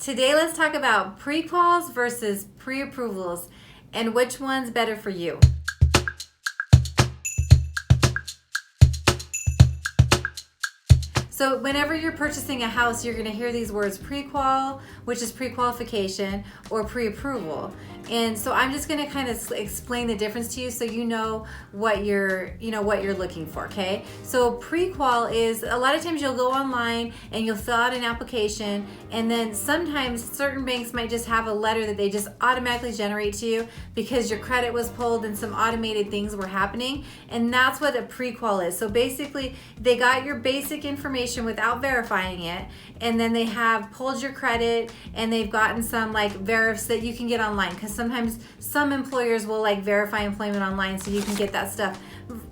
Today let's talk about pre-quals versus pre-approvals and which one's better for you. So whenever you're purchasing a house, you're going to hear these words pre-qual, which is pre-qualification, or pre-approval. And so I'm just going to kind of explain the difference to you so you know what you're looking for, okay? So pre-qual is, a lot of times you'll go online and you'll fill out an application, and then sometimes certain banks might just have a letter that they just automatically generate to you because your credit was pulled and some automated things were happening, and that's what a pre-qual is. So basically they got your basic information without verifying it, and then they have pulled your credit and they've gotten some like verifs that you can get online, because sometimes some employers will like verify employment online so you can get that stuff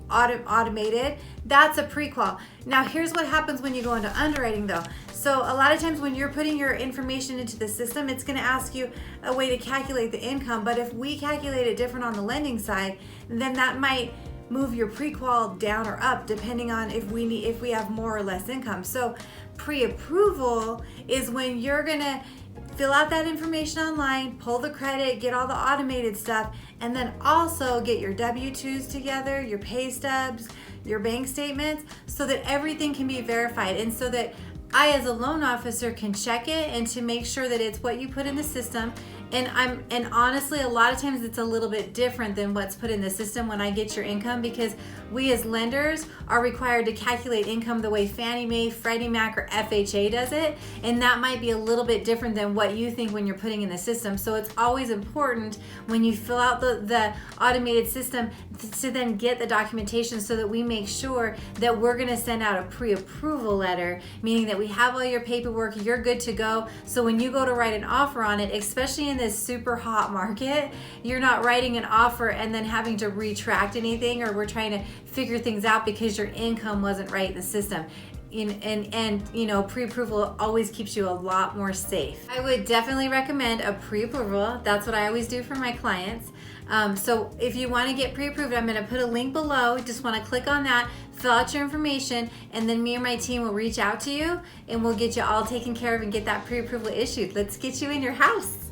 automated. That's a pre-qual. Now here's what happens when you go into underwriting though. So a lot of times when you're putting your information into the system, it's going to ask you a way to calculate the income, but if we calculate it different on the lending side, then that might move your pre-qual down or up depending on if we have more or less income. So pre-approval is when you're gonna fill out that information online, pull the credit, get all the automated stuff, and then also get your W-2s together, your pay stubs, your bank statements, so that everything can be verified, and so that I as a loan officer can check it and to make sure that it's what you put in the system. And honestly, a lot of times it's a little bit different than what's put in the system when I get your income, because we as lenders are required to calculate income the way Fannie Mae, Freddie Mac, or FHA does it, and that might be a little bit different than what you think when you're putting in the system. So it's always important when you fill out the automated system to then get the documentation so that we make sure that we're going to send out a pre-approval letter, meaning that we have all your paperwork, you're good to go. So when you go to write an offer on it, especially in this super hot market, you're not writing an offer and then having to retract anything, or we're trying to figure things out because your income wasn't right in the system. And you know, pre-approval always keeps you a lot more safe. I would definitely recommend a pre-approval. That's what I always do for my clients. So if you want to get pre-approved, I'm going to put a link below. Just want to click on that, fill out your information, and then me or my team will reach out to you and we'll get you all taken care of and get that pre-approval issued. Let's get you in your house.